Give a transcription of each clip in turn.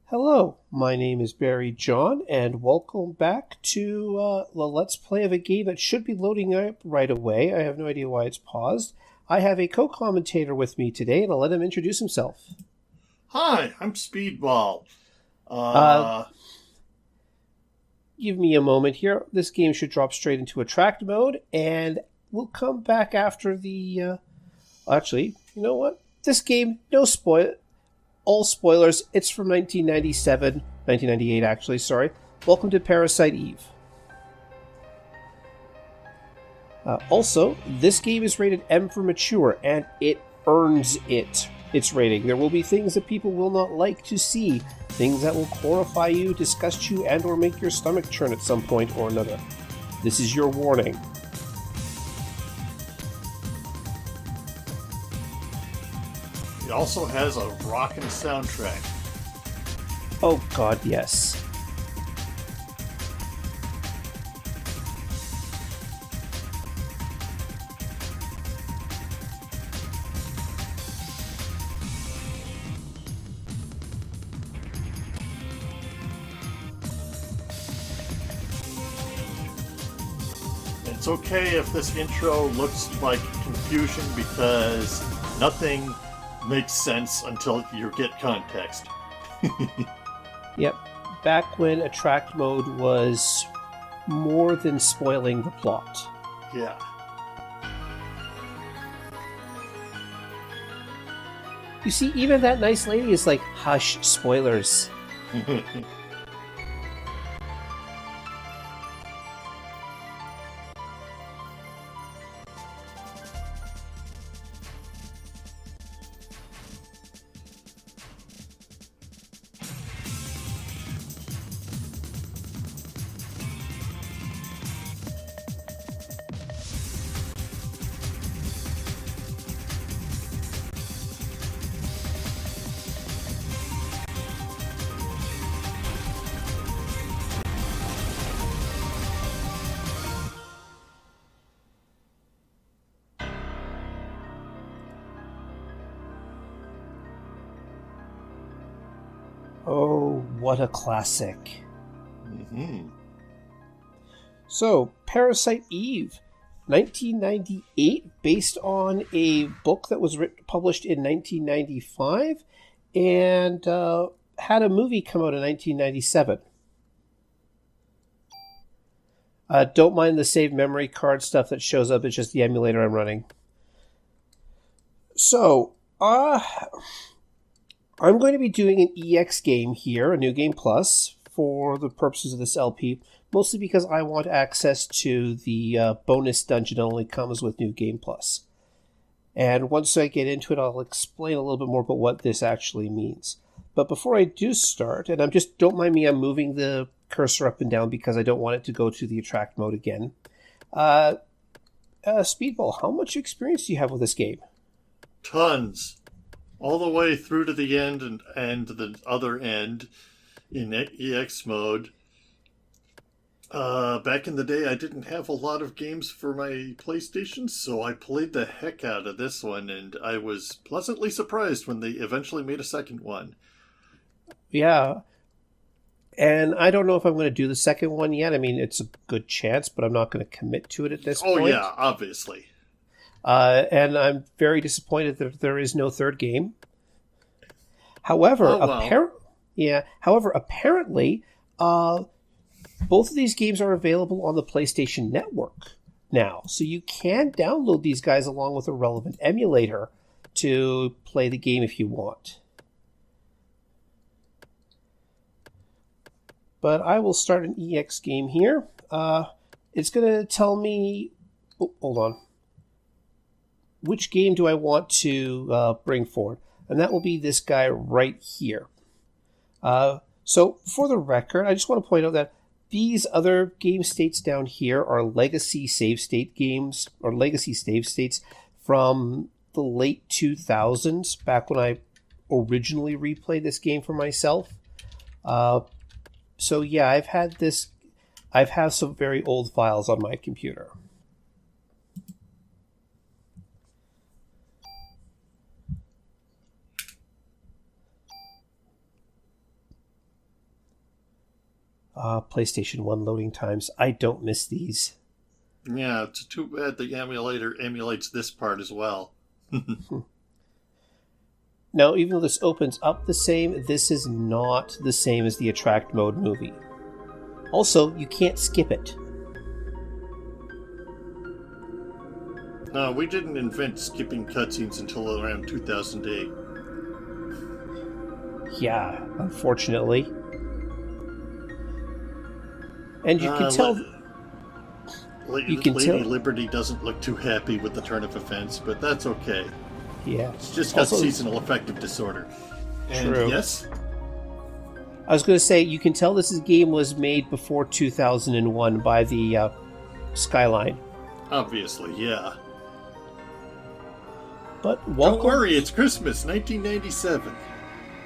Hello, my name is Barry John, and welcome back to the Let's Play of a game that should be loading up right away. I have no idea why it's paused. I have a co-commentator with me today, and I'll let him introduce himself. Hi, I'm Speedball. Uh, Uh, Give me a moment here. This game should drop straight into attract mode, and we'll come back after the... Actually, you know what? This game, no spoil... All spoilers, it's from 1998 actually, sorry. Welcome to Parasite Eve. Also, this game is rated M for mature, and it earns its rating. There will be things that people will not like to see, things that will horrify you, disgust you, and or make your stomach churn at some point or another. This is your warning. it also has a rockin' soundtrack. Oh god, yes. It's okay if this intro looks like confusion because nothing makes sense until you get context. Yep. Back when attract mode was more than spoiling the plot. Yeah. You see, even that nice lady is like, hush, spoilers. Oh, what a classic. Mm-hmm. So, Parasite Eve, 1998, based on a book that was published in 1995, and had a movie come out in 1997. Don't mind the save memory card stuff that shows up, it's just the emulator I'm running. So, I'm going to be doing an EX game here, a New Game Plus, for the purposes of this LP, mostly because I want access to the bonus dungeon that only comes with New Game Plus. And once I get into it, I'll explain a little bit more about what this actually means. But before I do start, and don't mind me, I'm moving the cursor up and down because I don't want it to go to the attract mode again. Speedball, how much experience do you have with this game? Tons. All the way through to the end and the other end in EX mode. Back in the day, I didn't have a lot of games for my PlayStation, so I played the heck out of this one, and I was pleasantly surprised when they eventually made a second one. Yeah. And I don't know if I'm going to do the second one yet. I mean, it's a good chance, but I'm not going to commit to it at this point. Oh, yeah, obviously. And I'm very disappointed that there is no third game. However, apparently, both of these games are available on the PlayStation Network now. So you can download these guys along with a relevant emulator to play the game if you want. But I will start an EX game here. It's going to tell me... Oh, hold on. Which game do I want to bring forward? And that will be this guy right here. So, for the record, I just want to point out that these other game states down here are legacy save state games, or legacy save states from the late 2000s, back when I originally replayed this game for myself. So yeah, I've had some very old files on my computer. PlayStation 1 loading times. I don't miss these. Yeah, it's too bad the emulator emulates this part as well. Now, even though this opens up the same, this is not the same as the Attract Mode movie. Also, you can't skip it. No, we didn't invent skipping cutscenes until around 2008. Yeah, unfortunately. And you can tell... Lady Liberty doesn't look too happy with the turn of events, but that's okay. Yeah. It's just got seasonal affective disorder. And true. Yes? I was going to say, you can tell this game was made before 2001 by the Skyline. Obviously, yeah. But welcome... Don't worry, it's Christmas, 1997.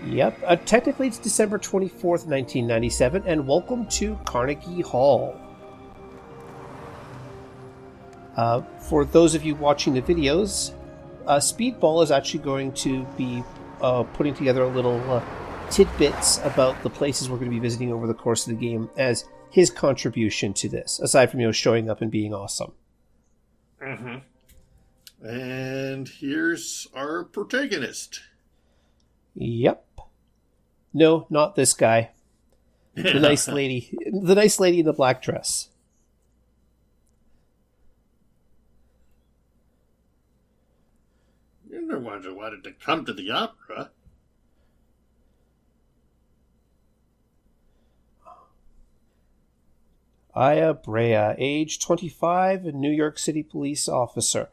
Yep. Technically, it's December 24th, 1997, and welcome to Carnegie Hall. For those of you watching the videos, Speedball is actually going to be putting together a little tidbits about the places we're going to be visiting over the course of the game as his contribution to this, aside from showing up and being awesome. Mm-hmm. And here's our protagonist. Yep. No, not this guy. The nice lady. The nice lady in the black dress. You're the ones who wanted to come to the opera. Aya Brea, age 25, a New York City police officer.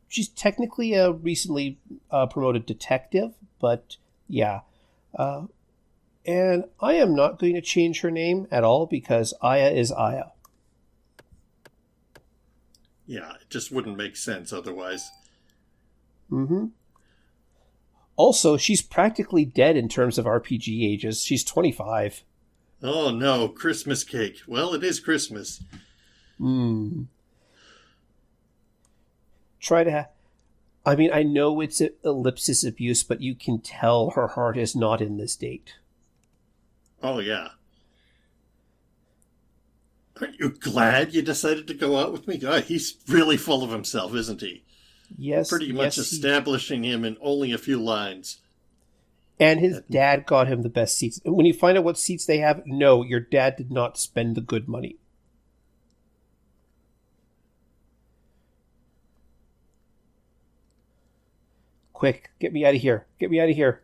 She's technically a recently promoted detective, but yeah. And I am not going to change her name at all because Aya is Aya. Yeah, it just wouldn't make sense otherwise. Mm-hmm. Also, she's practically dead in terms of RPG ages. She's 25. Oh no, Christmas cake. Well, it is Christmas. Try to I mean, I know it's ellipsis abuse, but you can tell her heart is not in this date. Oh, yeah. Aren't you glad you decided to go out with me? God, he's really full of himself, isn't he? Yes. Pretty much establishing him in only a few lines. And his dad got him the best seats. And when you find out what seats they have, no, your dad did not spend the good money. Quick, get me out of here. Get me out of here.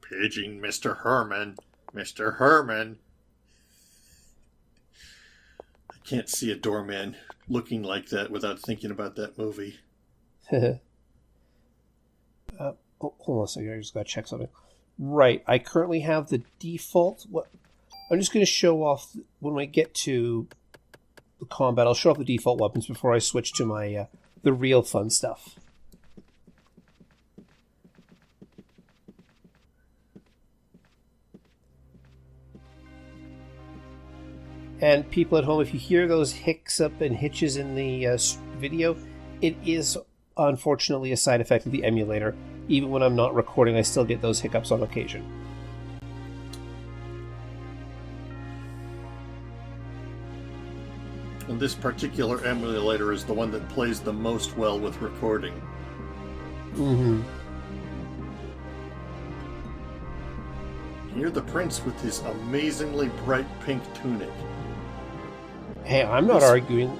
Paging Mr. Herman. Mr. Herman. I can't see a doorman looking like that without thinking about that movie. Hold on a second. I just got to check something. Right. I currently have the default. I'm just going to show off when I get to the combat. I'll show off the default weapons before I switch to my the real fun stuff. And people at home, if you hear those hicks up and hitches in the video, it is unfortunately a side effect of the emulator. Even when I'm not recording, I still get those hiccups on occasion. And this particular emulator is the one that plays the most well with recording. Mm-hmm. You're the prince with his amazingly bright pink tunic. Hey, I'm not arguing.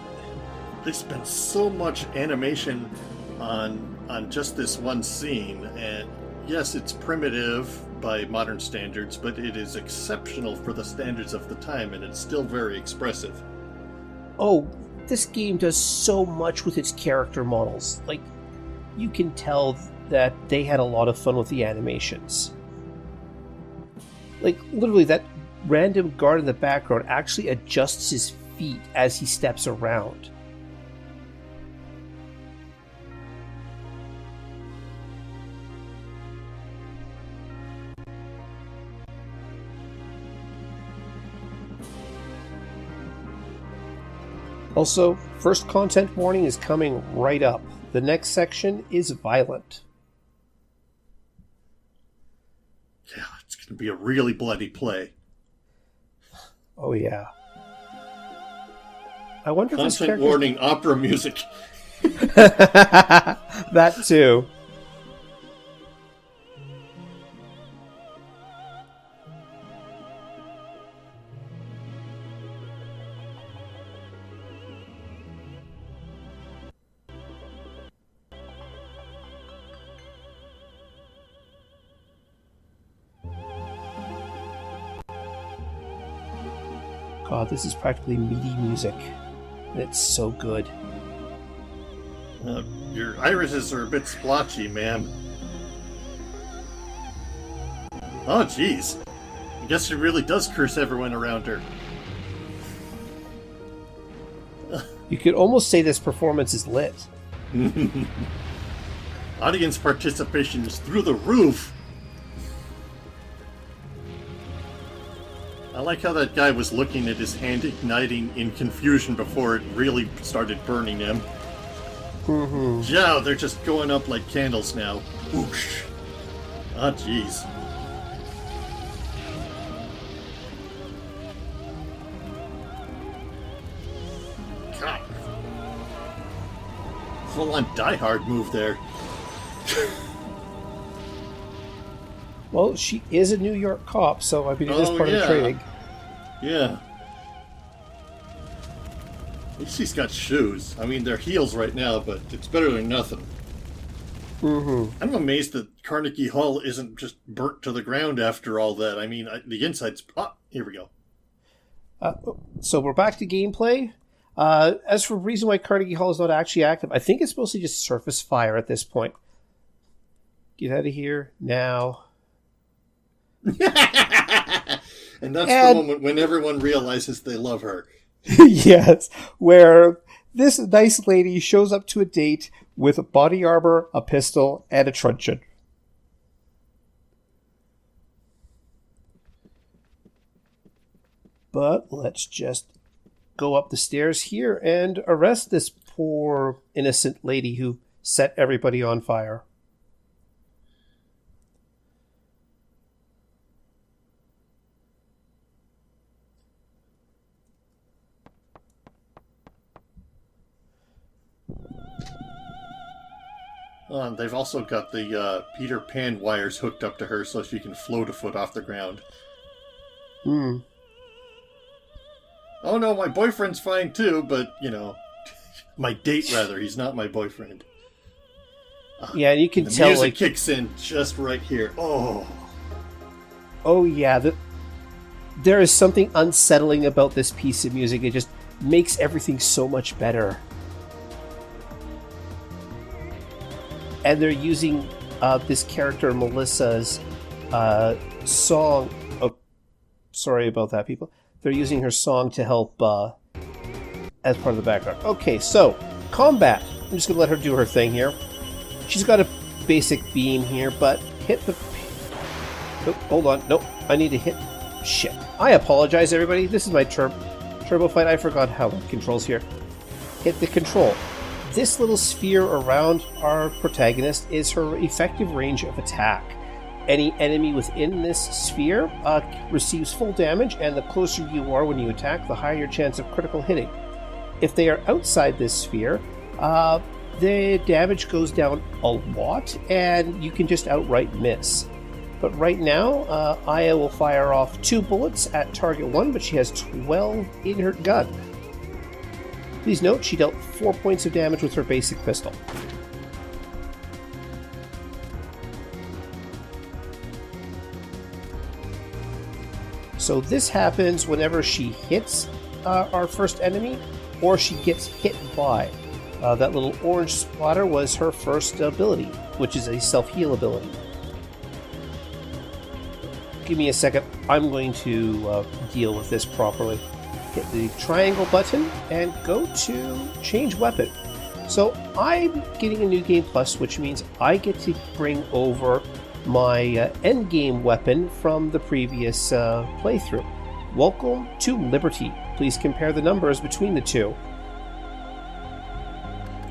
They spent so much animation on just this one scene, and yes, it's primitive by modern standards, but it is exceptional for the standards of the time, and it's still very expressive. Oh, this game does so much with its character models. Like, you can tell that they had a lot of fun with the animations. Like, literally, that random guard in the background actually adjusts his feet as he steps around. Also, first content warning is coming right up. The next section is violent. Yeah, It's going to be a really bloody play. Oh, yeah. I wonder if this Content character... warning, opera music. That too. God, this is practically MIDI music. And it's so good. Your irises are a bit splotchy, ma'am. Oh, jeez. I guess she really does curse everyone around her. You could almost say this performance is lit. Audience participation is through the roof. I like how that guy was looking at his hand igniting in confusion before it really started burning him. Mm-hmm. Yeah, they're just going up like candles now. Whoosh. Ah, jeez. God. Full-on die-hard move there. Well, she is a New York cop, so I mean, it is part of the training. Yeah. At least she's got shoes. I mean, they're heels right now, but it's better than nothing. Mm-hmm. I'm amazed that Carnegie Hall isn't just burnt to the ground after all that. I mean, the inside's... Ah, here we go. So we're back to gameplay. As for the reason why Carnegie Hall is not actually active, I think it's mostly just surface fire at this point. Get out of here now. And that's the moment when everyone realizes they love her. Yes, where this nice lady shows up to a date with body armor, a pistol, and a truncheon. But let's just go up the stairs here and arrest this poor innocent lady who set everybody on fire. They've also got the Peter Pan wires hooked up to her so she can float a foot off the ground. Hmm. Oh no, my boyfriend's fine too, but, you know, my date rather, he's not my boyfriend. Yeah, and you can tell, music like, kicks in just right here. Oh yeah, there is something unsettling about this piece of music. It just makes everything so much better. And they're using this character Melissa's song. Oh, sorry about that, people. They're using her song to help as part of the background. Okay, so combat. I'm just gonna let her do her thing here. She's got a basic beam here, but hit the... Oh, hold on. Nope. I need to hit... Shit. I apologize, everybody. This is my turbo fight. I forgot how the controls here. Hit the control. This little sphere around our protagonist is her effective range of attack. Any enemy within this sphere receives full damage, and the closer you are when you attack, the higher your chance of critical hitting. If they are outside this sphere, the damage goes down a lot, and you can just outright miss. But right now, Aya will fire off 2 bullets at target 1, but she has 12 in her gun. Please note, she dealt 4 points of damage with her basic pistol. So this happens whenever she hits our first enemy, or she gets hit by. That little orange splatter was her first ability, which is a self-heal ability. Give me a second. I'm going to deal with this properly. Hit the triangle button and go to change weapon. So I'm getting a new game plus, which means I get to bring over my end game weapon from the previous playthrough. Welcome to Liberty. Please compare the numbers between the two.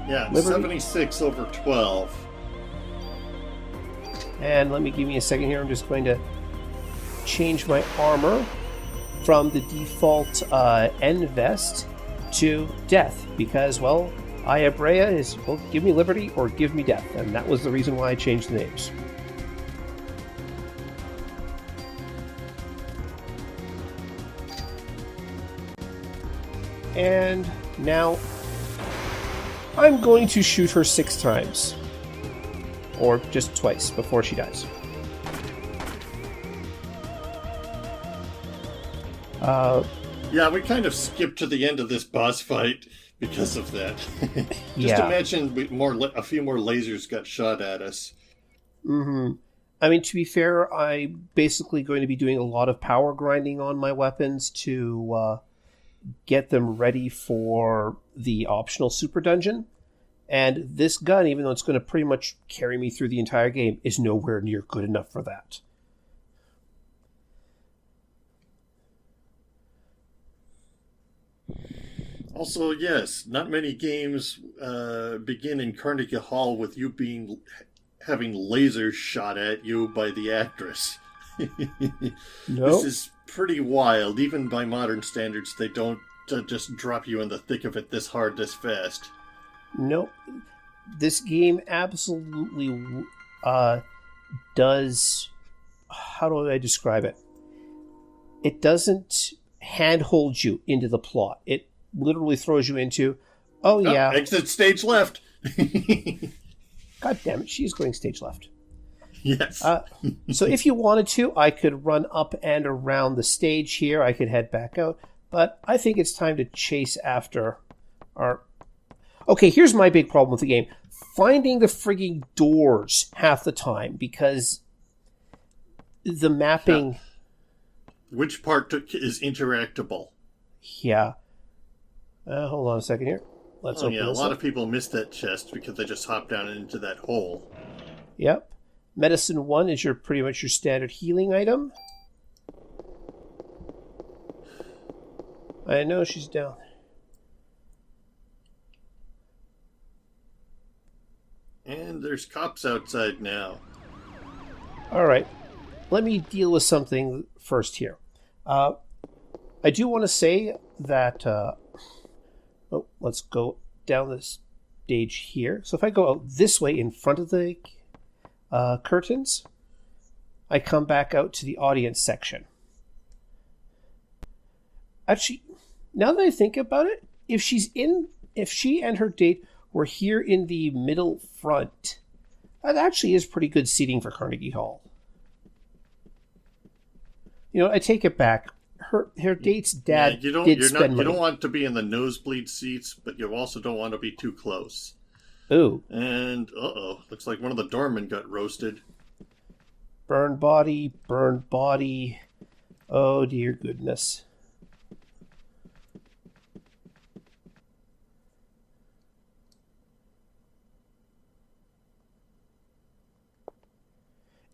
Yeah, Liberty. 76 over 12. And give me a second here. I'm just going to change my armor from the default N vest to death because, well, Aya Brea is, well, give me liberty or give me death, and that was the reason why I changed the names. And now I'm going to shoot her 6 times. Or just twice before she dies. Yeah, we kind of skipped to the end of this boss fight because of that. Just imagine a few more lasers got shot at us. Mm-hmm. I mean, to be fair, I'm basically going to be doing a lot of power grinding on my weapons to get them ready for the optional super dungeon. And this gun, even though it's going to pretty much carry me through the entire game, is nowhere near good enough for that. Also, yes, not many games begin in Carnegie Hall with you having lasers shot at you by the actress. Nope. This is pretty wild. Even by modern standards, they don't just drop you in the thick of it this hard, this fast. Nope. This game absolutely does... How do I describe it? It doesn't handhold you into the plot. It literally throws you into, yeah. Exit stage left. God damn it, she's going stage left. Yes. So if you wanted to, I could run up and around the stage here. I could head back out. But I think it's time to chase after our... Okay, here's my big problem with the game. Finding the frigging doors half the time, because the mapping... Which part is interactable? Yeah. Hold on a second here. Let's open this a lot up. of people miss that chest because they just hop down into that hole. Yep. Medicine 1 is pretty much your standard healing item. I know she's down. And there's cops outside now. Alright. Let me deal with something first here. I do want to say that... let's go down this stage here. So if I go out this way in front of the curtains, I come back out to the audience section. Actually, now that I think about it, if she and her date were here in the middle front, that actually is pretty good seating for Carnegie Hall. You know, I take it back. Her date's dad you don't want to be in the nosebleed seats, but you also don't want to be too close. Ooh. And, looks like one of the doormen got roasted. Burned body. Oh, dear goodness.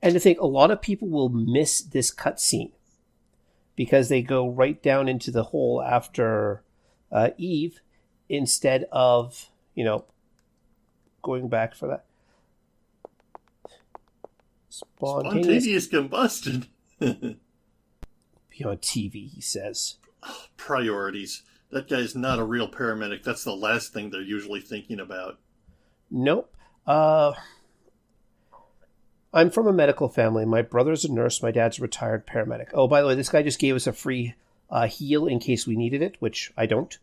And I think a lot of people will miss this cutscene because they go right down into the hole after Eve instead of, going back for that. Spontaneous combustion. Be on TV, he says. Priorities. That guy's not a real paramedic. That's the last thing they're usually thinking about. Nope. I'm from a medical family. My brother's a nurse. My dad's a retired paramedic. Oh, by the way, this guy just gave us a free heal in case we needed it, which I don't.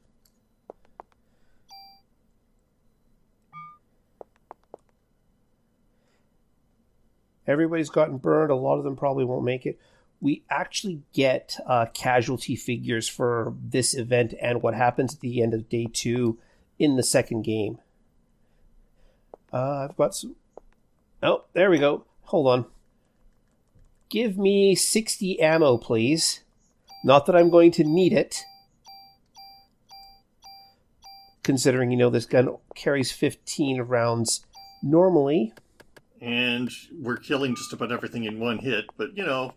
Everybody's gotten burned. A lot of them probably won't make it. We actually get casualty figures for this event and what happens at the end of day 2 in the second game. I've got some... Oh, there we go. Hold on. Give me 60 ammo, please. Not that I'm going to need it. Considering, this gun carries 15 rounds normally. And we're killing just about everything in one hit, but,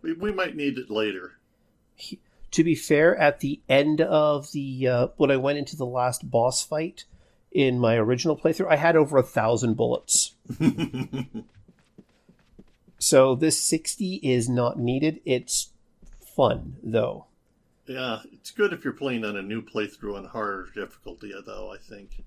we might need it later. To be fair, at the end of the... when I went into the last boss fight in my original playthrough, I had over 1,000 bullets. So this 60 is not needed. It's fun, though. Yeah, it's good if you're playing on a new playthrough on harder difficulty, though, I think.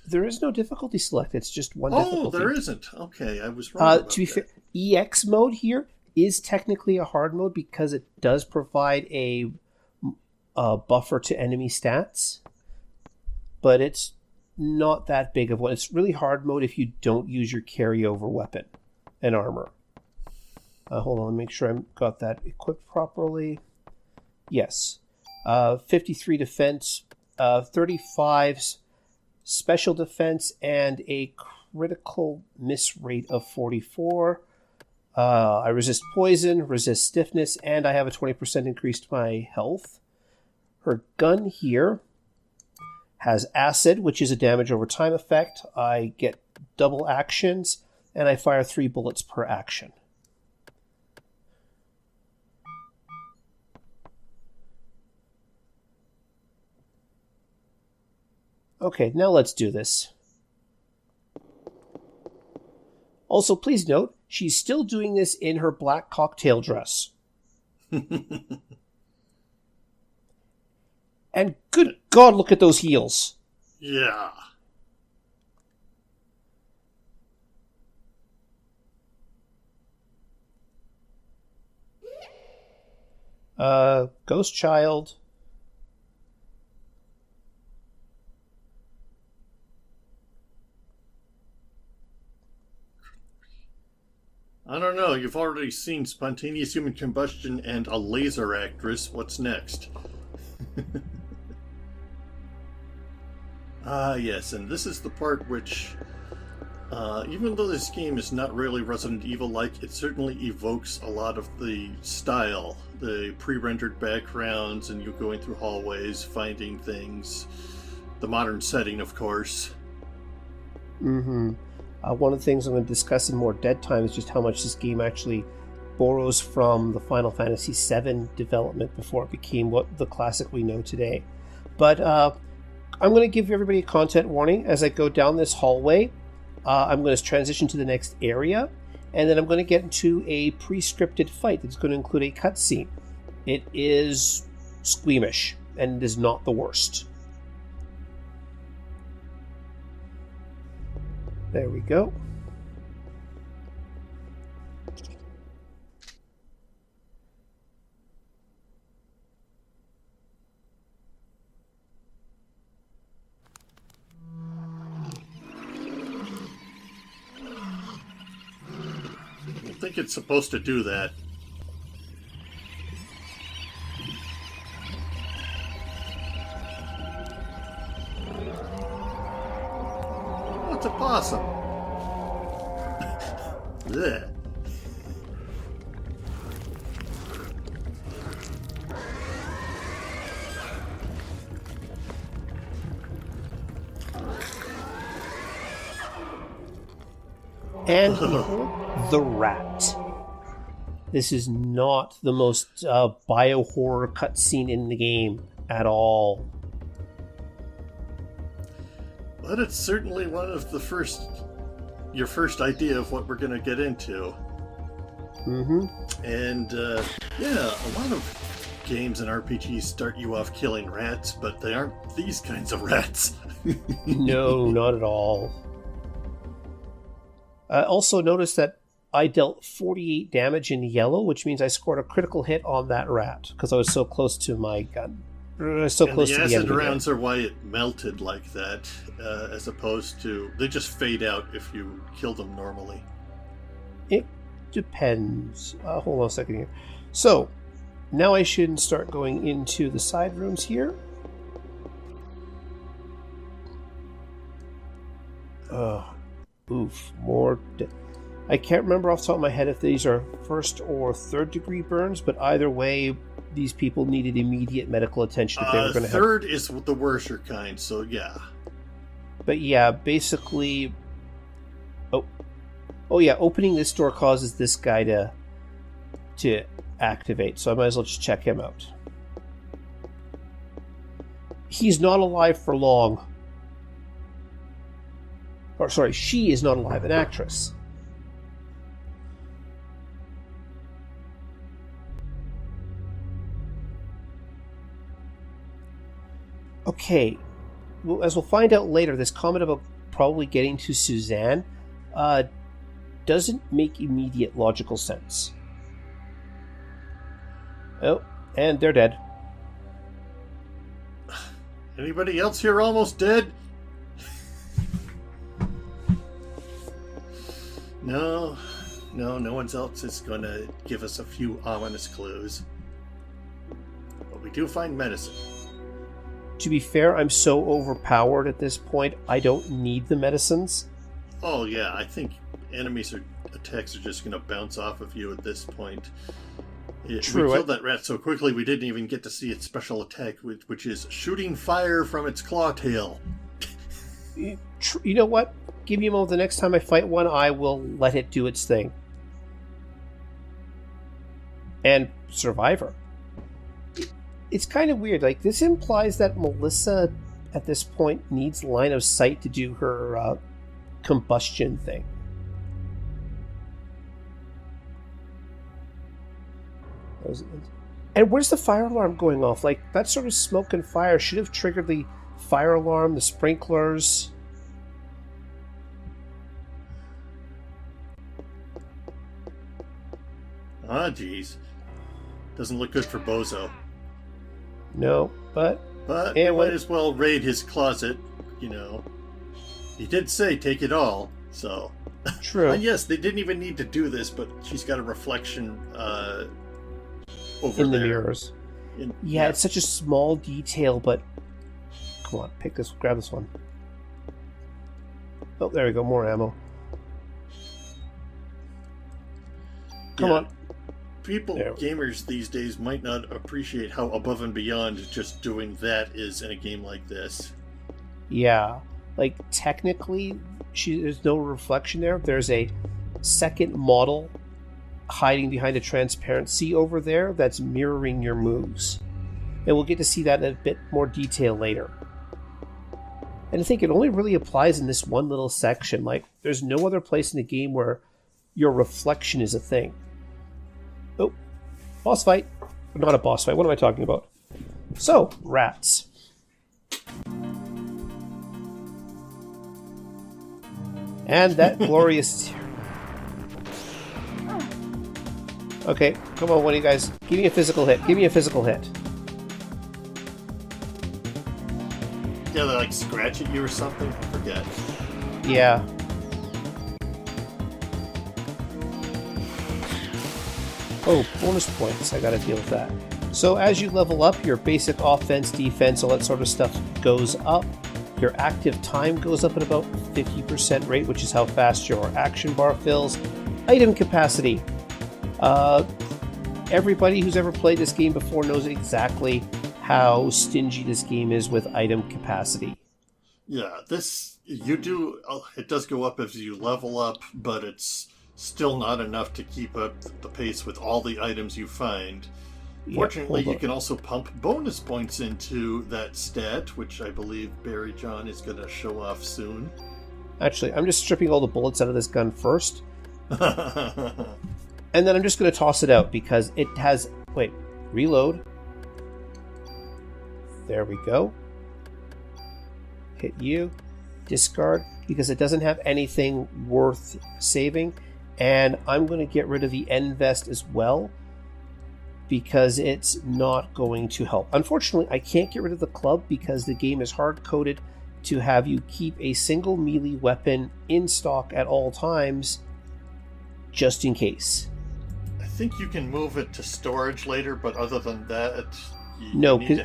There is no difficulty select. It's just one Oh, difficulty. there isn't. Okay, I was wrong about to be fair, EX mode here is technically a hard mode because it does provide a buffer to enemy stats, but it's not that big of one. It's really hard mode if you don't use your carryover weapon and armor. Hold on, let me make sure I've got that equipped properly. Yes. 53 defense, 35 special defense, and a critical miss rate of 44. I resist poison, resist stiffness, and I have a 20% increase to my health. Her gun here has acid, which is a damage over time effect. I get double actions, and I fire 3 bullets per action. Okay, now let's do this. Also, please note, she's still doing this in her black cocktail dress. And good God, look at those heels. Yeah. Ghost Child. I don't know. You've already seen spontaneous human combustion and a laser actress. What's next? Yes, and this is the part which, even though this game is not really Resident Evil-like, it certainly evokes a lot of the style, the pre-rendered backgrounds, and you going through hallways, finding things, the modern setting, of course. Mm-hmm. One of the things I'm going to discuss in more dead time is just how much this game actually borrows from the Final Fantasy VII development before it became what the classic we know today. But I'm going to give everybody a content warning as I go down this hallway. I'm going to transition to the next area, and then I'm going to get into a pre-scripted fight that's going to include a cutscene. It is squeamish, and it is not the worst. There we go. I think it's supposed to do that. What's a possum? Blech. And the rat. This is not the most bio-horror cutscene in the game at all. But it's certainly one of the your first idea of what we're going to get into. Mm-hmm. And, yeah, a lot of games and RPGs start you off killing rats, but they aren't these kinds of rats. No, not at all. Also notice that I dealt 48 damage in yellow, which means I scored a critical hit on that rat, because I was so close to my gun. So close to the end acid of the rounds are why it melted like that, as opposed to... They just fade out if you kill them normally. It depends. Hold on a second here. So, now I should start going into the side rooms here. Oof, more... I can't remember off the top of my head if these are first or third degree burns, but either way, these people needed immediate medical attention if they were going to have... Third is the worser kind, so yeah. But yeah, basically... Oh yeah, opening this door causes this guy to activate, so I might as well just check him out. He's not alive for long. Or sorry, she is not alive, an actress. Okay, well, as we'll find out later, this comment about probably getting to Suzanne doesn't make immediate logical sense. Oh, and they're dead. Anybody else here almost dead? No one else is going to give us a few ominous clues. But we do find medicine. To be fair, I'm so overpowered at this point, I don't need the medicines. Oh yeah, I think attacks are just going to bounce off of you at this point. True. We killed that rat so quickly we didn't even get to see its special attack, which is shooting fire from its claw tail. You know what? Give me a moment. The next time I fight one, I will let it do its thing. And Survivor. It's kind of weird. Like, this implies that Melissa, at this point, needs line of sight to do her combustion thing. And where's the fire alarm going off? Like, that sort of smoke and fire should have triggered the fire alarm, the sprinklers. Ah, geez. Doesn't look good for Bozo. No, but we might as well raid his closet, you know. He did say take it all, so... True. And yes, they didn't even need to do this, but she's got a reflection over in the there. mirrors. Yeah, it's such a small detail, but come on, grab this one. Oh, there we go, more ammo. Come on. Gamers these days might not appreciate how above and beyond just doing that is in a game like this. Yeah, like technically, there's no reflection there. There's a second model hiding behind a transparency over there that's mirroring your moves. And we'll get to see that in a bit more detail later. And I think it only really applies in this one little section. Like, there's no other place in the game where your reflection is a thing. Oh, boss fight. Not a boss fight. What am I talking about? So, rats. And that glorious... Okay, come on, one of you guys. Give me a physical hit. Give me a physical hit. Yeah, they like scratch at you or something? I forget. Yeah. Oh, bonus points. I gotta deal with that. So as you level up, your basic offense, defense, all that sort of stuff goes up. Your active time goes up at about 50% rate, which is how fast your action bar fills. Item capacity. Everybody who's ever played this game before knows exactly how stingy this game is with item capacity. Yeah, it does go up as you level up, but it's still not enough to keep up the pace with all the items you find. Fortunately, you can also pump bonus points into that stat, which I believe Barry John is going to show off soon. Actually, I'm just stripping all the bullets out of this gun first. And then I'm just going to toss it out because it has... Wait, reload. There we go. Hit you. Discard, because it doesn't have anything worth saving. And I'm going to get rid of the end vest as well, because it's not going to help. Unfortunately, I can't get rid of the club because the game is hard-coded to have you keep a single melee weapon in stock at all times, just in case. I think you can move it to storage later, but other than that, no, because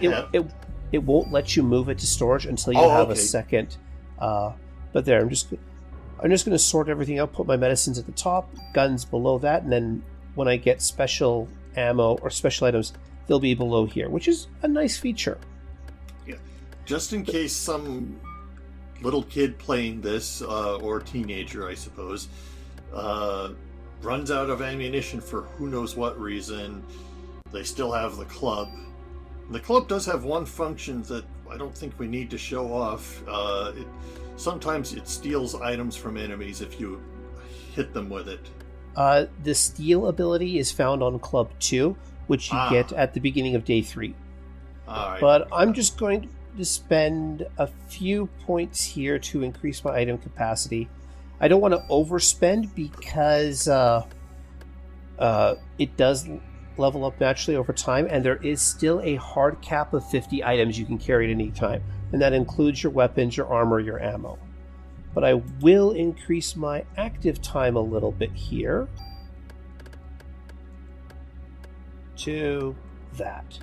it won't let you move it to storage until you have a second. But there, I'm just going to sort everything out, put my medicines at the top, guns below that, and then when I get special ammo or special items, they'll be below here, which is a nice feature. Yeah, just in case some little kid playing this, or teenager, I suppose, runs out of ammunition for who knows what reason, they still have the club. The club does have one function that I don't think we need to show off. Sometimes it steals items from enemies if you hit them with it. The steal ability is found on Club 2, which you get at the beginning of Day 3. All right. But I'm just going to spend a few points here to increase my item capacity. I don't want to overspend because it does level up naturally over time, and there is still a hard cap of 50 items you can carry at any time, and that includes your weapons, your armor, your ammo. But I will increase my active time a little bit here to that.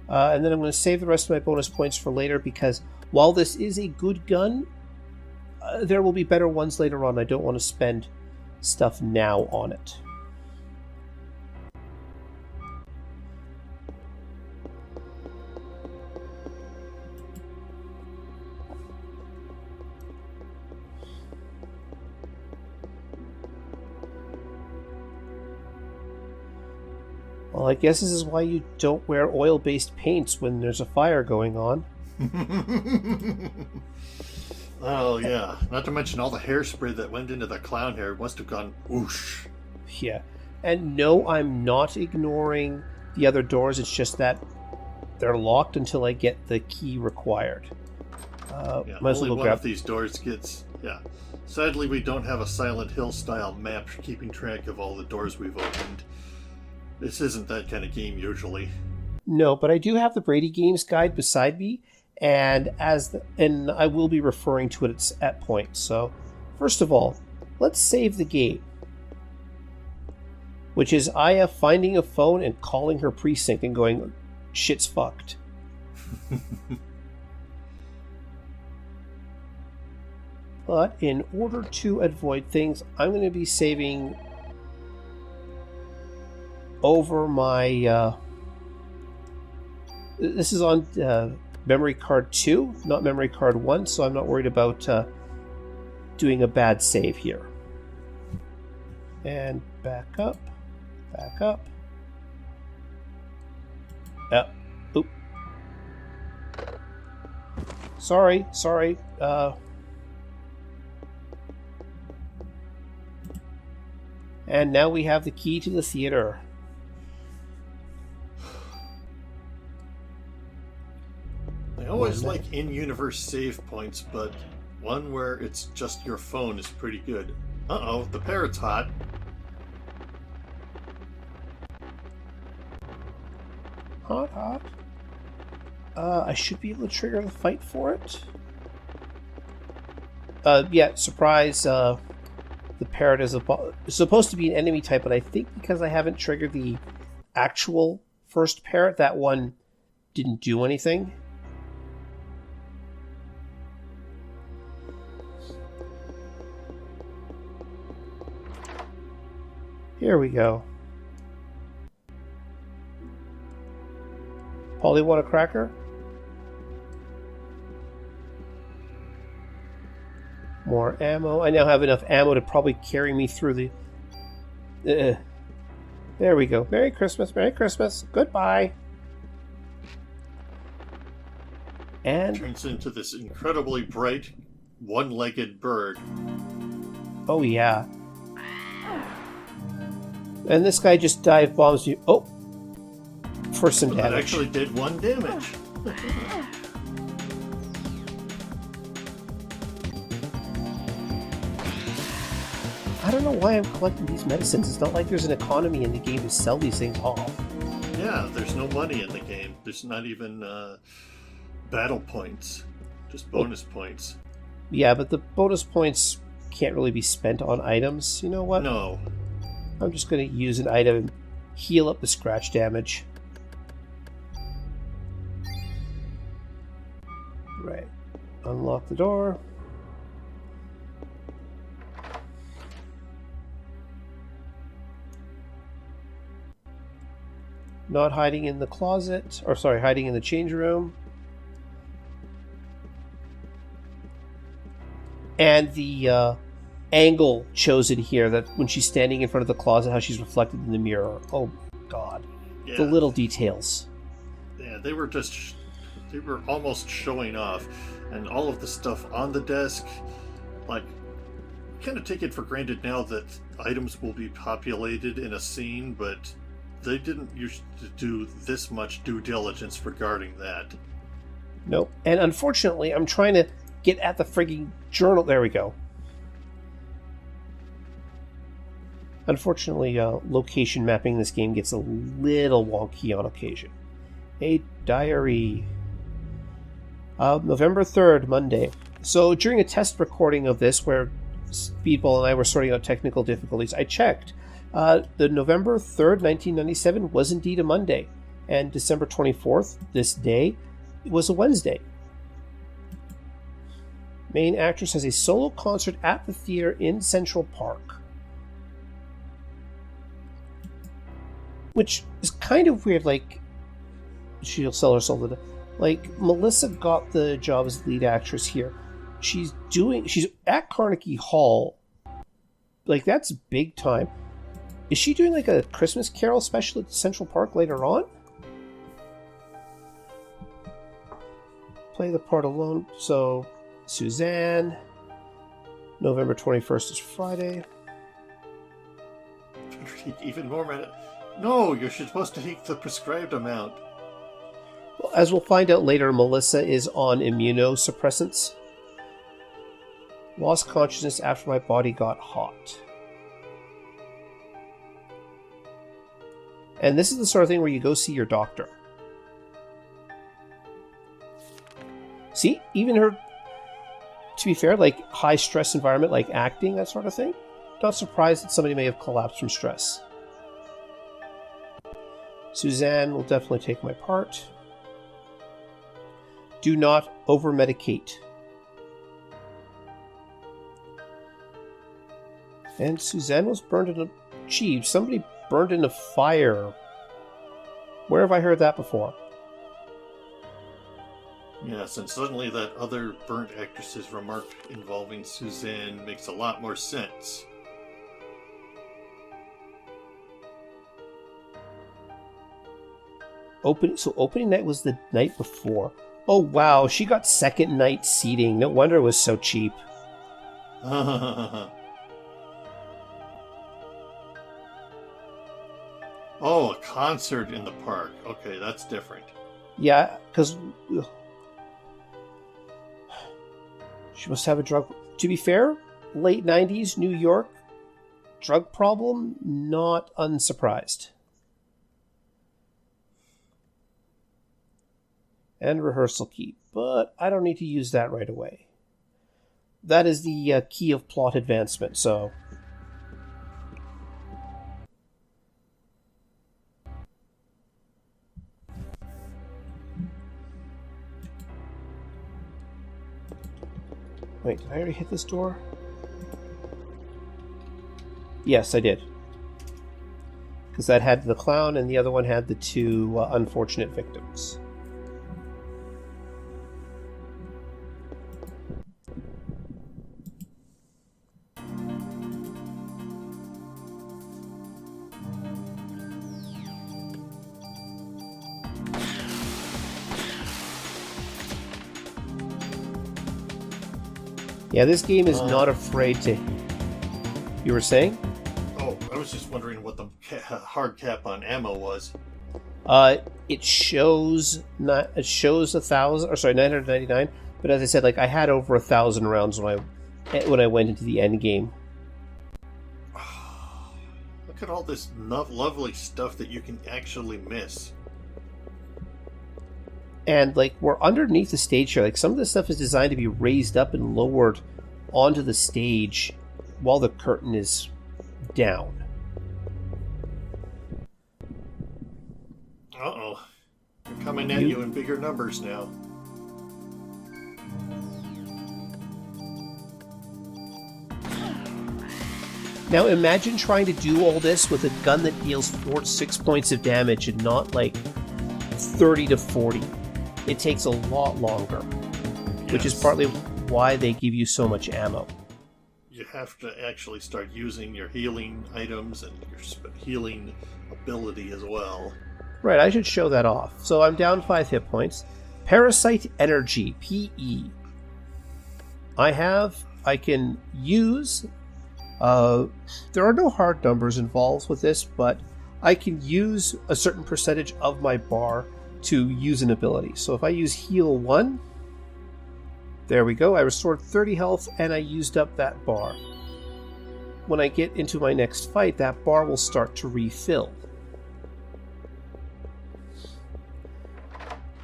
And then I'm going to save the rest of my bonus points for later, because while this is a good gun, there will be better ones later on. I don't want to spend stuff now on it. Well, I guess this is why you don't wear oil-based paints when there's a fire going on. Oh, yeah. Not to mention all the hairspray that went into the clown hair must have gone whoosh. Yeah. And no, I'm not ignoring the other doors. It's just that they're locked until I get the key required. Might as well go grab... of these doors gets... Yeah. Sadly, we don't have a Silent Hill-style map keeping track of all the doors we've opened. This isn't that kind of game usually. No, but I do have the Brady Games guide beside me, and I will be referring to it at points. So, first of all, let's save the game, which is Aya finding a phone and calling her precinct and going, "Shit's fucked." But in order to avoid things, I'm going to be saving over my this is on memory card 2, not memory card 1, so I'm not worried about doing a bad save here. And back up. Oop. Sorry. And now we have the key to the theater. I always like in-universe save points, but one where it's just your phone is pretty good. Uh-oh, the parrot's hot. Hot. I should be able to trigger the fight for it. Yeah, surprise. The parrot is supposed to be an enemy type, but I think because I haven't triggered the actual first parrot, that one didn't do anything. Here we go. Polly, want a cracker? More ammo. I now have enough ammo to probably carry me through the... There we go. Merry Christmas, Merry Christmas. Goodbye. And... turns into this incredibly bright, one-legged bird. Oh, yeah. And this guy just dive bombs you. Oh! For some damage. That actually did 1 damage. I don't know why I'm collecting these medicines. It's not like there's an economy in the game to sell these things off. Yeah, there's no money in the game. There's not even battle points. Just bonus points. Yeah, but the bonus points can't really be spent on items. You know what? No. I'm just going to use an item and heal up the scratch damage. Right. Unlock the door. Not hiding in the closet. Or sorry, hiding in the change room. And the angle chosen here, that when she's standing in front of the closet, how she's reflected in the mirror. Oh god. Yeah. The little details. Yeah, they were almost showing off. And all of the stuff on the desk, like, kind of take it for granted now that items will be populated in a scene, but they didn't used to do this much due diligence regarding that. Nope. And unfortunately, I'm trying to get at the frigging journal. There we go. Unfortunately, location mapping in this game gets a little wonky on occasion. A diary. November 3rd, Monday. So during a test recording of this, where Speedball and I were sorting out technical difficulties, I checked. The November 3rd, 1997 was indeed a Monday. And December 24th, this day, was a Wednesday. Main actress has a solo concert at the theater in Central Park. Which is kind of weird, like, she'll sell her soul to the... Like, Melissa got the job as lead actress here. She's at Carnegie Hall. Like, that's big time. Is she doing, like, a Christmas Carol special at Central Park later on? Play the part alone. So, Suzanne. November 21st is Friday. Even more minute. No, you're supposed to take the prescribed amount. Well, as we'll find out later, Melissa is on immunosuppressants. Lost consciousness after my body got hot. And this is the sort of thing where you go see your doctor. See, even her, to be fair, like high stress environment, like acting, that sort of thing. Not surprised that somebody may have collapsed from stress. Suzanne will definitely take my part. Do not over-medicate. And Suzanne was burned in a... Gee, somebody burned in a fire. Where have I heard that before? Yes, and suddenly that other burnt actress's remark involving Suzanne makes a lot more sense. Opening night was the night before. Oh wow, she got second night seating. No wonder it was so cheap. Oh, a concert in the park. Okay, that's different. Yeah, because she must have a drug... To be fair, late 90s, New York, drug problem, not unsurprised. And rehearsal key, but I don't need to use that right away. That is the key of plot advancement, so... Wait, did I already hit this door? Yes, I did. Because that had the clown and the other one had the two unfortunate victims. Yeah, this game is not afraid to... You were saying? Oh, I was just wondering what the hard cap on ammo was. It shows 999. But as I said, like I had over 1,000 rounds when I went into the end game. Look at all this lovely stuff that you can actually miss. And like we're underneath the stage here. Like some of this stuff is designed to be raised up and lowered onto the stage while the curtain is down. Uh-oh. They're coming at you in bigger numbers now. Now imagine trying to do all this with a gun that deals 4 to 6 points of damage and not like 30 to 40. It takes a lot longer, which is partly why they give you so much ammo. You have to actually start using your healing items and your healing ability as well. Right, I should show that off. So I'm down 5 hit points. Parasite Energy, PE. I can use... there are no hard numbers involved with this, but I can use a certain percentage of my bar to use an ability. So if I use heal 1, there we go. I restored 30 health and I used up that bar. When I get into my next fight, that bar will start to refill.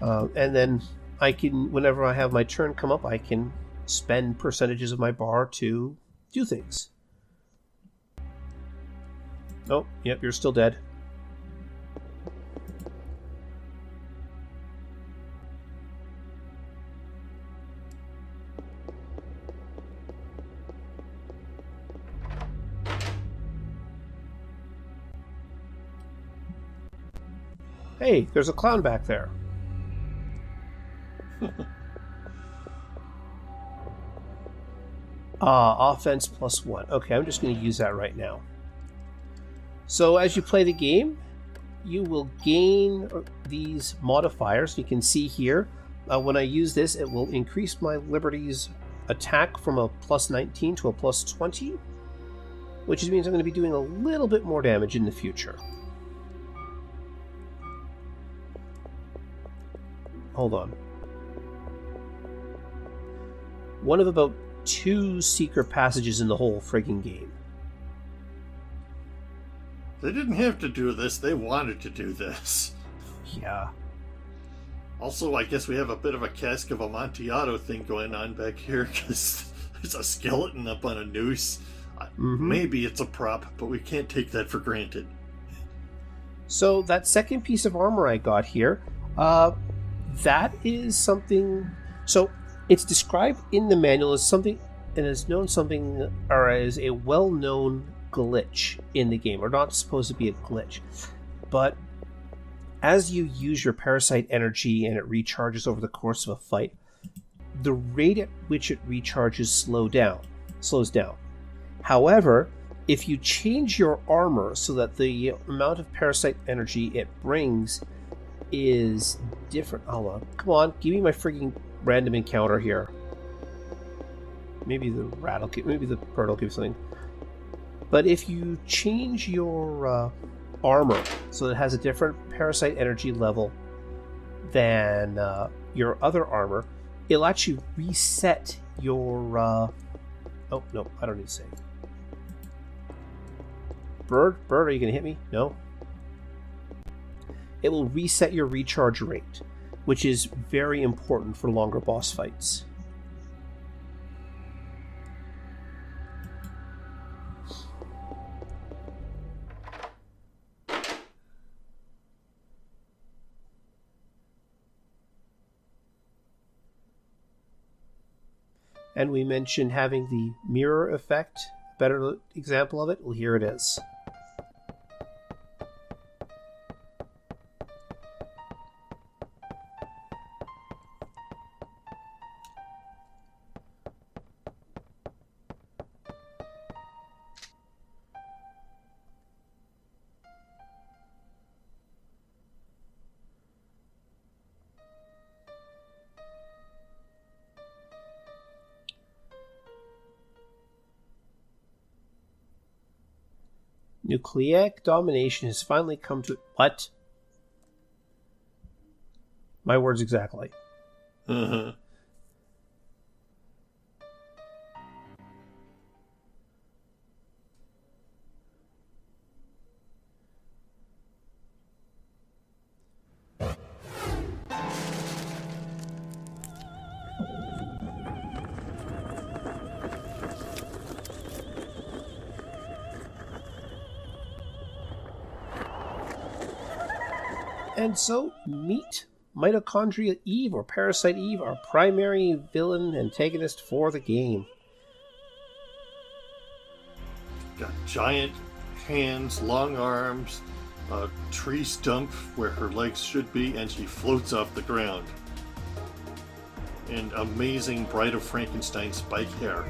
And then I can, whenever I have my turn come up, I can spend percentages of my bar to do things. Oh, yep, you're still dead. Hey, there's a clown back there. Offense +1. Okay, I'm just going to use that right now. So as you play the game, you will gain these modifiers. You can see here, when I use this, it will increase my Liberty's attack from a +19 to a +20, which means I'm going to be doing a little bit more damage in the future. Hold on. One of about 2 secret passages in the whole frigging game. They didn't have to do this, they wanted to do this. Yeah. Also, I guess we have a bit of a Cask of Amontillado thing going on back here, because there's a skeleton up on a noose. Maybe it's a prop, but we can't take that for granted. So that second piece of armor I got here, that is something... So it's described in the manual as something, and is known something, or as a well-known glitch in the game, or not supposed to be a glitch. But as you use your parasite energy and it recharges over the course of a fight, the rate at which it recharges slows down. However, if you change your armor so that the amount of parasite energy it brings is different... come on, give me my freaking random encounter here. Maybe the rat will give, maybe the bird will give something. But if you change your armor so that it has a different parasite energy level than your other armor, it'll actually reset your... Oh, no, I don't need to say. Bird, are you going to hit me? No? It will reset your recharge rate, which is very important for longer boss fights. And we mentioned having the mirror effect. Better example of it? Well, here it is. Nucleic domination has finally come to... What? My words exactly. Uh-huh. And so, meet Mitochondria Eve, or Parasite Eve, our primary villain antagonist for the game. Got giant hands, long arms, a tree stump where her legs should be, and she floats off the ground. And amazing Bride of Frankenstein spike hair.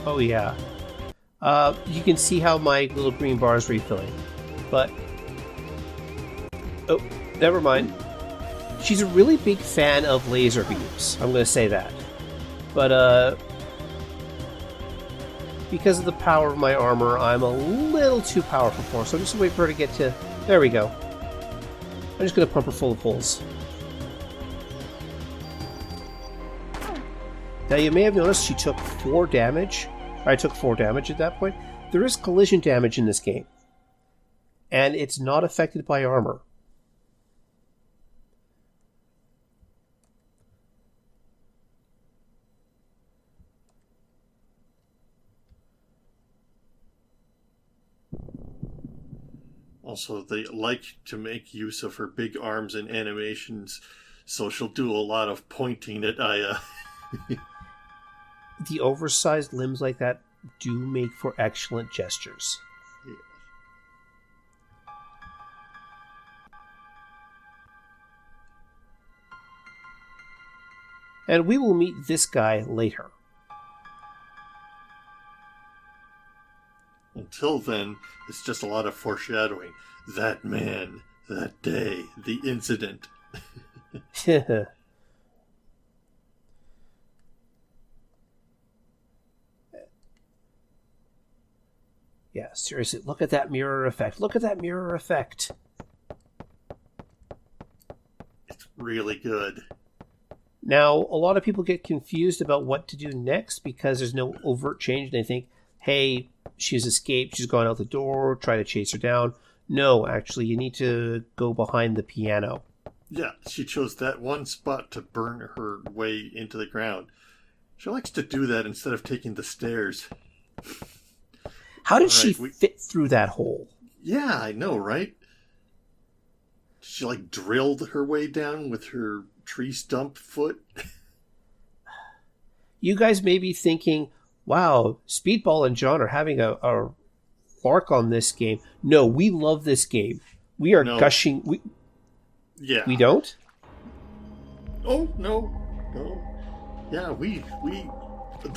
Oh yeah. You can see how my little green bar is refilling. But... Oh, never mind. She's a really big fan of laser beams. I'm going to say that. But, because of the power of my armor, I'm a little too powerful for her. So I'm just going to wait for her to get to... There we go. I'm just going to pump her full of holes. Now, you may have noticed she took 4 damage. I took 4 damage at that point. There is collision damage in this game. And it's not affected by armor. Also, they like to make use of her big arms in animations, so she'll do a lot of pointing at Aya. The oversized limbs like that do make for excellent gestures. Yeah. And we will meet this guy later. Until then, it's just a lot of foreshadowing. That man, that day, the incident. Yeah, seriously, look at that mirror effect. Look at that mirror effect. It's really good. Now, a lot of people get confused about what to do next because there's no overt change. They think, hey, she's escaped, she's gone out the door, try to chase her down. No, actually, you need to go behind the piano. Yeah, she chose that one spot to burn her way into the ground. She likes to do that instead of taking the stairs. How did she fit through that hole? Yeah, I know, right? She, drilled her way down with her tree stump foot. You guys may be thinking, wow, Speedball and John are having a lark on this game. No, we love this game. We are gushing. Yeah. We don't? Oh, no. Yeah, we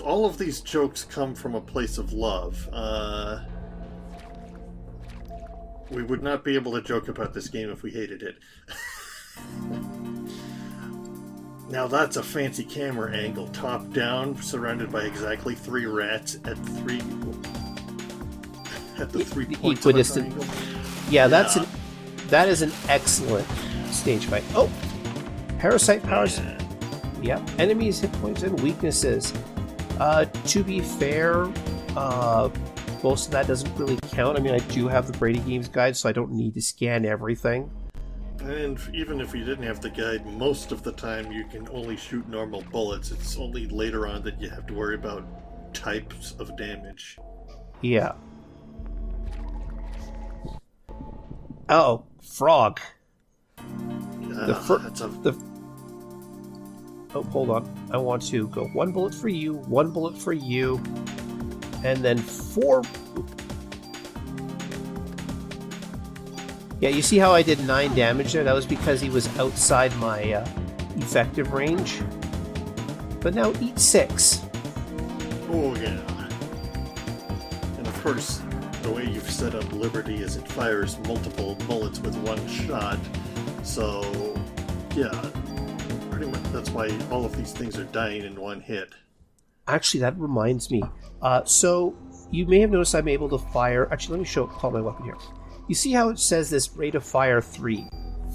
all of these jokes come from a place of love. We would not be able to joke about this game if we hated it. Now that's a fancy camera angle, top down, surrounded by exactly 3 rats at the 3 points equidistant. of a triangle. Yeah, that is an excellent stage fight. Oh, Parasite powers. Yeah, enemies, hit points, and weaknesses. To be fair, most of that doesn't really count. I mean, I do have the Brady Games guide, so I don't need to scan everything. And even if you didn't have the guide, most of the time you can only shoot normal bullets. It's only later on that you have to worry about types of damage. Yeah. Oh, frog. Oh, hold on. I want to go 1 bullet for you, 1 bullet for you, and then 4... Yeah, you see how I did 9 damage there? That was because he was outside my effective range. But now eat 6. Oh, yeah. And of course, the way you've set up Liberty is it fires multiple bullets with 1 shot. So, yeah, pretty much that's why all of these things are dying in 1 hit. Actually, that reminds me. So, you may have noticed I'm able to fire... Actually, let me call my weapon here. You see how it says this rate of fire 3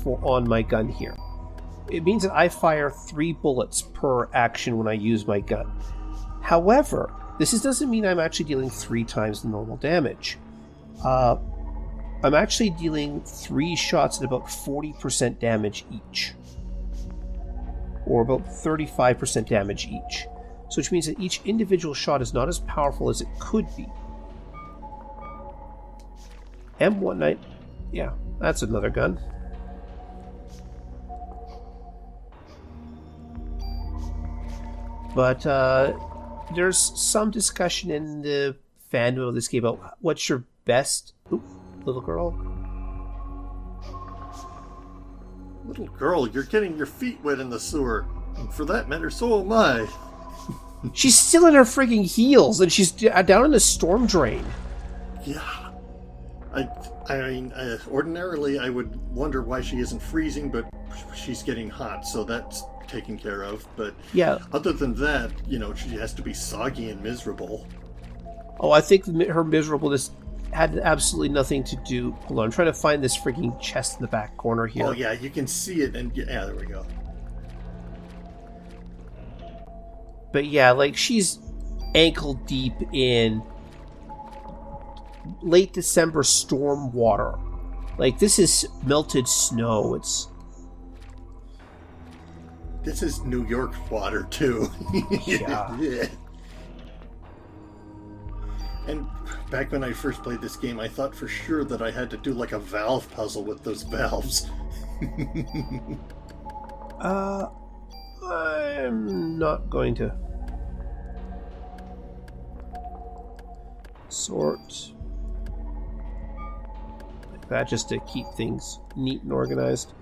on my gun here? It means that I fire 3 bullets per action when I use my gun. However, this doesn't mean I'm actually dealing 3 times the normal damage. I'm actually dealing 3 shots at about 40% damage each. Or about 35% damage each. So which means that each individual shot is not as powerful as it could be. M19, yeah, that's another gun. But there's some discussion in the fandom of this game about what's your best... Oop, little girl. Little girl, you're getting your feet wet in the sewer. And for that matter, so am I. She's still in her frigging heels, and she's down in the storm drain. Yeah. I mean, ordinarily I would wonder why she isn't freezing, but she's getting hot, so that's taken care of. But yeah, other than that, she has to be soggy and miserable. Oh, I think her miserableness had absolutely nothing to do... Hold on, I'm trying to find this freaking chest in the back corner here. Oh, yeah, you can see it, and yeah, there we go. But yeah, like, she's ankle deep in late December storm water. Like, this is melted snow. This is New York water, too. Yeah. Yeah. And back when I first played this game, I thought for sure that I had to do like a valve puzzle with those valves. I'm not going to sort like that just to keep things neat and organized.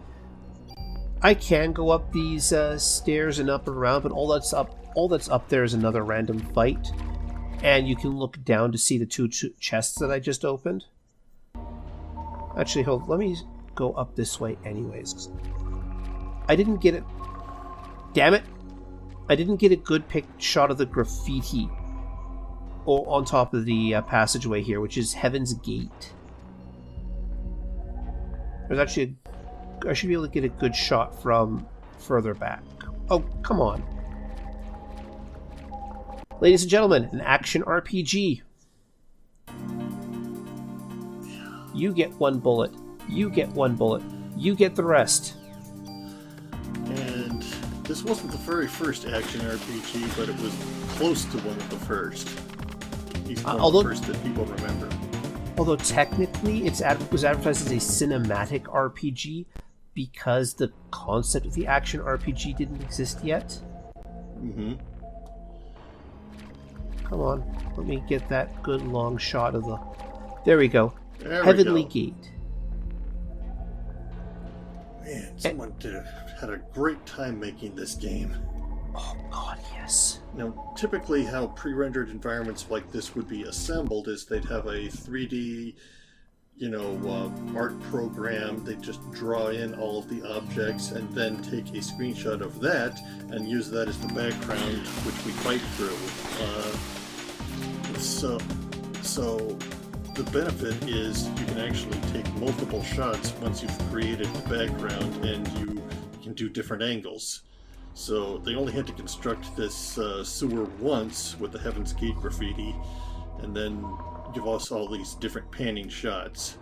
I can go up these stairs and up and around, but all that's up there is another random fight. And you can look down to see the two chests that I just opened. Actually, let me go up this way anyways. 'Cause I didn't get it. Damn it! I didn't get a good shot of the graffiti on top of the passageway here, which is Heaven's Gate. There's actually I should be able to get a good shot from further back. Oh, come on. Ladies and gentlemen, an action RPG. You get one bullet. You get one bullet. You get the rest. And this wasn't the very first action RPG, but it was close to one of the first. At least one of the first that people remember. Although technically it was advertised as a cinematic RPG because the concept of the action RPG didn't exist yet. Mm-hmm. Come on, let me get that good long shot of the... There we go. There Heavenly we go. Gate. Man, someone had a great time making this game. Oh god, yes. Now, typically how pre-rendered environments like this would be assembled is they'd have a 3D, art program. They just draw in all of the objects and then take a screenshot of that and use that as the background, which we fight through. So the benefit is you can actually take multiple shots once you've created the background, and you can do different angles. So they only had to construct this sewer once with the Heaven's Gate graffiti, and then give us all these different panning shots.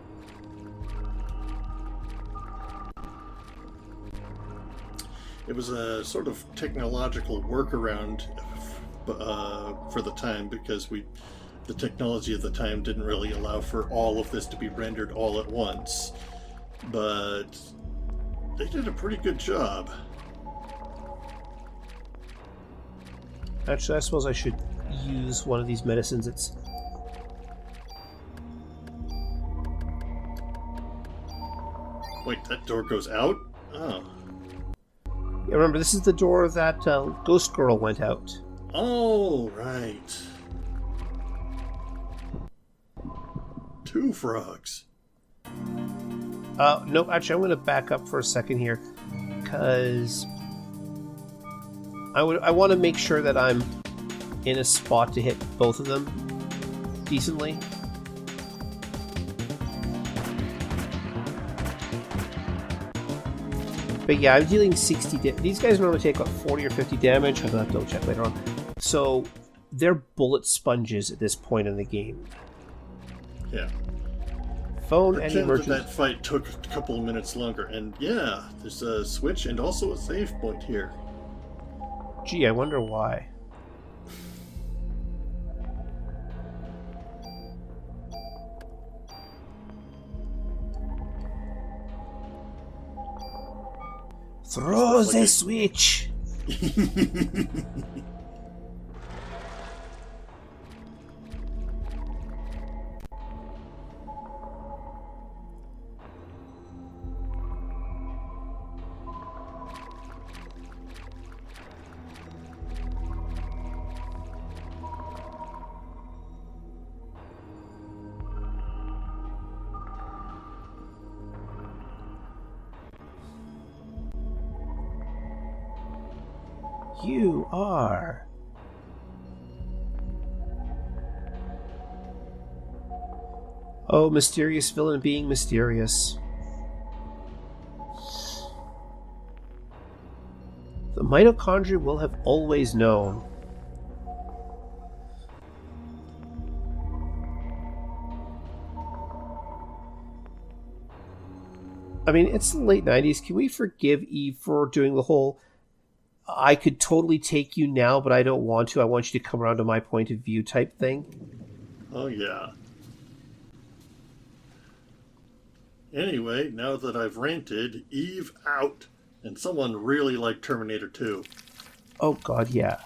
It was a sort of technological workaround for the time, because the technology of the time didn't really allow for all of this to be rendered all at once. But they did a pretty good job. Actually, I suppose I should use one of these medicines. Wait, that door goes out? Oh. Yeah, remember, this is the door that Ghost Girl went out. Oh, right. 2 frogs. No, actually, I'm going to back up for a second here, because I want to make sure that I'm in a spot to hit both of them decently. But yeah, I'm dealing 60 damage. These guys normally take about 40 or 50 damage. I'll have to double check later on. So they're bullet sponges at this point in the game. Yeah. Phone and emergency. That fight took a couple of minutes longer, and yeah, there's a switch and also a save point here. Gee, I wonder why. Throw the switch! You are Oh, mysterious villain being mysterious. The mitochondria will have always known. I mean, it's the late 90s. Can we forgive Eve for doing the whole, I could totally take you now, but I don't want to. I want you to come around to my point of view type thing? Oh, yeah. Anyway, now that I've ranted, Eve out. And someone really liked Terminator 2. Oh, God, yeah.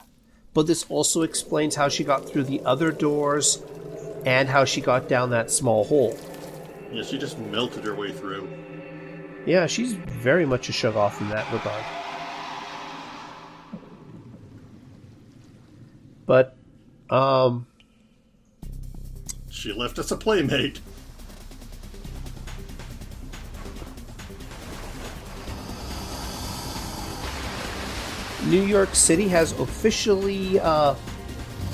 But this also explains how she got through the other doors and how she got down that small hole. Yeah, she just melted her way through. Yeah, she's very much a shove-off in that regard. But, she left us a playmate. New York City has officially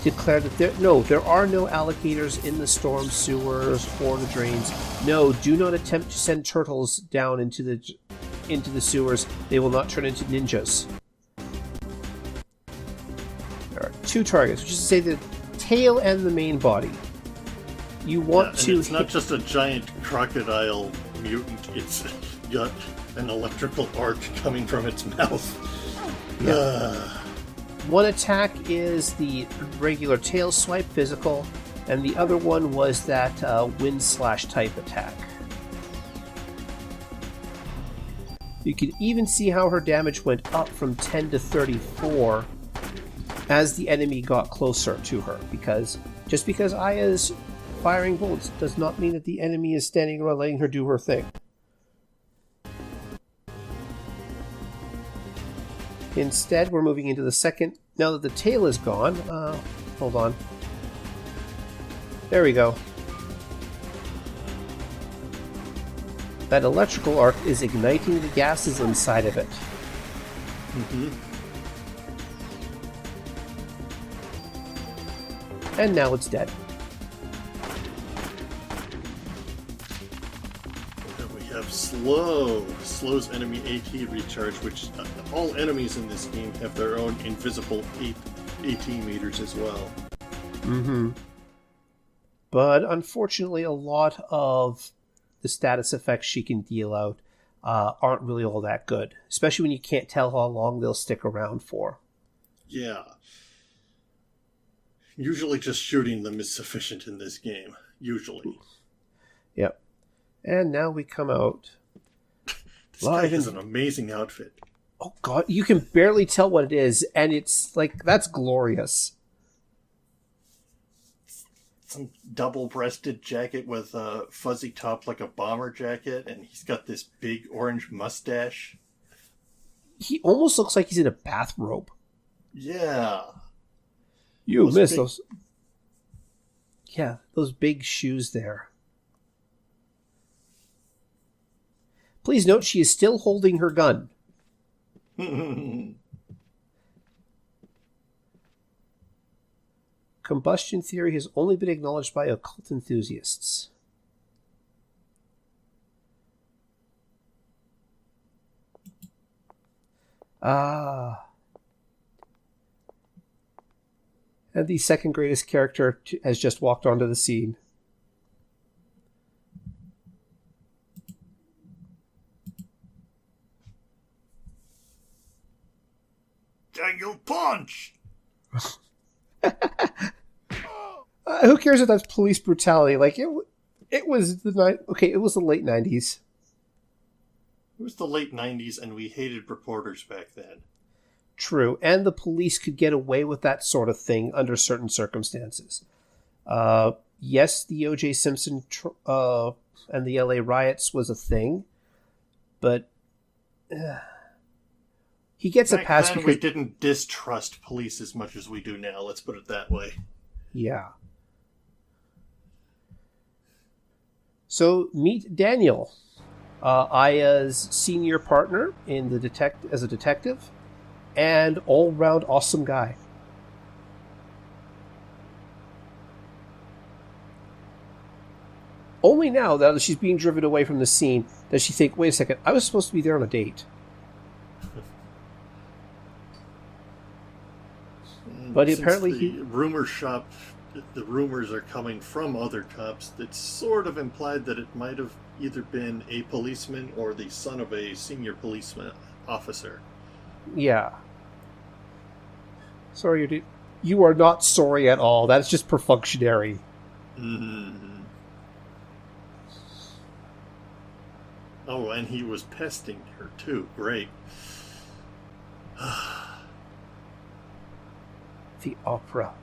declared that there are no alligators in the storm sewers or the drains. No, do not attempt to send turtles down into the sewers. They will not turn into ninjas. There are 2 targets, which is to say the tail and the main body. You want to. It's not just a giant crocodile mutant. It's got an electrical arc coming from its mouth. Yeah. One attack is the regular tail swipe physical, and the other one was that wind slash type attack. You can even see how her damage went up from 10 to 34 as the enemy got closer to her, because just because Aya's firing bullets does not mean that the enemy is standing around letting her do her thing. Instead, we're moving into the second. Now that the tail is gone, hold on. There we go. That electrical arc is igniting the gases inside of it. Mm-hmm. And now it's dead. Slows enemy AT recharge, which all enemies in this game have their own invisible AT meters as well. Mm-hmm. But unfortunately, a lot of the status effects she can deal out aren't really all that good, especially when you can't tell how long they'll stick around for. Yeah. Usually just shooting them is sufficient in this game. Usually. Yep. And now we come out. This guy has an amazing outfit. Oh, God. You can barely tell what it is, and it's like, that's glorious. Some double-breasted jacket with a fuzzy top like a bomber jacket, and he's got this big orange mustache. He almost looks like he's in a bathrobe. Yeah. You missed those. Yeah, those big shoes there. Please note she is still holding her gun. Combustion theory has only been acknowledged by occult enthusiasts. And the second greatest character has just walked onto the scene. Daniel Punch! Who cares if that's police brutality? Like, it was the night. Okay, it was the late 90s. It was the late 90s, and we hated reporters back then. True, and the police could get away with that sort of thing under certain circumstances. Yes, the O.J. Simpson and the L.A. riots was a thing, but he gets a pass because we didn't distrust police as much as we do now. Let's put it that way. Yeah. So meet Daniel, Aya's senior partner in the as a detective, and all-round awesome guy. Only now that she's being driven away from the scene does she think, wait a second, I was supposed to be there on a date. But since apparently the rumor shop, the rumors are coming from other cops, it's sort of implied that it might have either been a policeman or the son of a senior policeman officer. Yeah. Sorry, dude. You are not sorry at all. That's just perfunctory. Mm-hmm. Oh, and he was pesting her too. Great. The opera.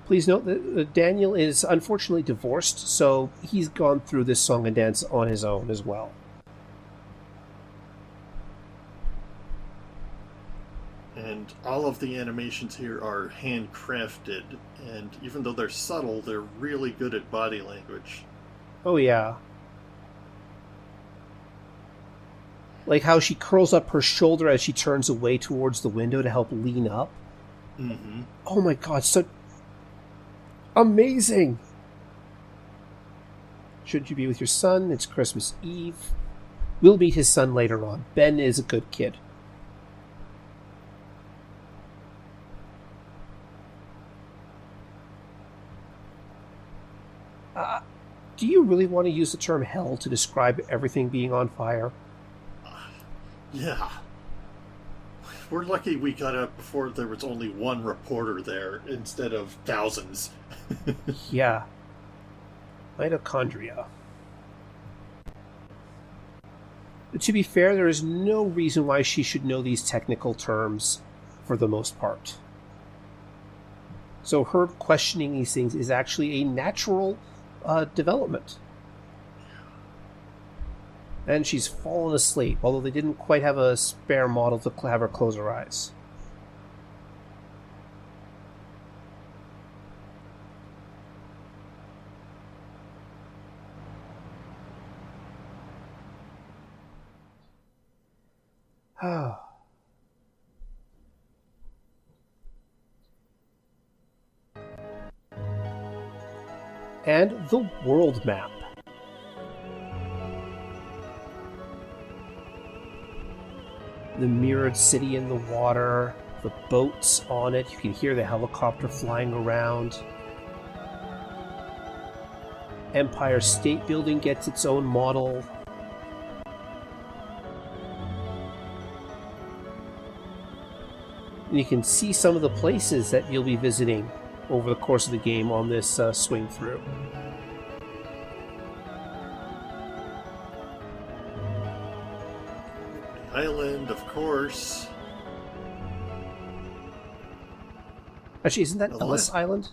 Please note that Daniel is unfortunately divorced, so he's gone through this song and dance on his own as well. And all of the animations here are handcrafted, and even though they're subtle, they're really good at body language. Oh, yeah. Like how she curls up her shoulder as she turns away towards the window to help lean up. Mm-hmm. Oh my god, so amazing! Should you be with your son? It's Christmas Eve. We'll meet his son later on. Ben is a good kid. Do you really want to use the term hell to describe everything being on fire? Yeah. We're lucky we got out before there was only one reporter there instead of thousands. Yeah. Mitochondria. To be fair, there is no reason why she should know these technical terms for the most part. So her questioning these things is actually a natural development. And she's fallen asleep, although they didn't quite have a spare model to have her close her eyes. And the world map. The mirrored city in the water, the boats on it, you can hear the helicopter flying around. Empire State Building gets its own model. And you can see some of the places that you'll be visiting over the course of the game on this swing through. Island, of course. Actually, isn't that Ellis Island?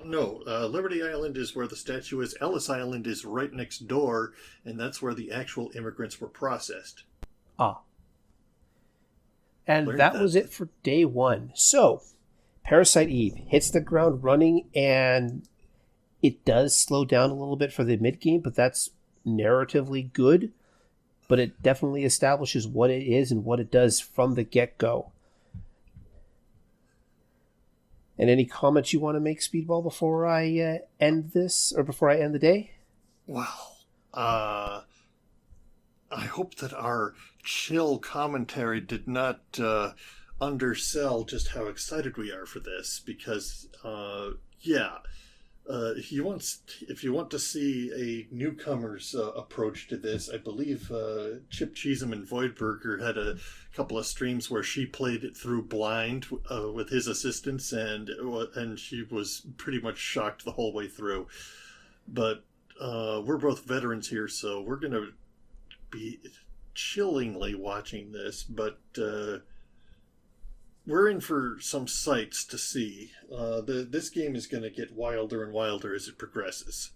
No, Liberty Island is where the statue is. Ellis Island is right next door, and that's where the actual immigrants were processed. Ah. And that was it for day one. So, Parasite Eve hits the ground running, and it does slow down a little bit for the mid-game, but that's narratively good. But it definitely establishes what it is and what it does from the get-go. And any comments you want to make, Speedball, before I end this, or before I end the day? Well, I hope that our chill commentary did not undersell just how excited we are for this, because, if you want to see a newcomer's approach to this, I believe Chip Cheesem and Voidberger had a couple of streams where she played it through blind with his assistance, and she was pretty much shocked the whole way through. But we're both veterans here, so we're going to be chillingly watching this, but we're in for some sights to see. This game is going to get wilder and wilder as it progresses.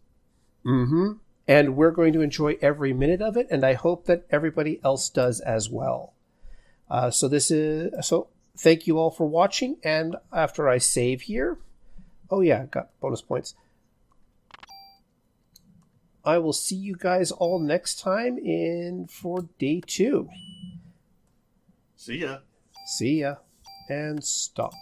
Mm-hmm. And we're going to enjoy every minute of it, and I hope that everybody else does as well. So thank you all for watching, and after I save here... Oh yeah, got bonus points. I will see you guys all next time for day 2. See ya. See ya. And stop.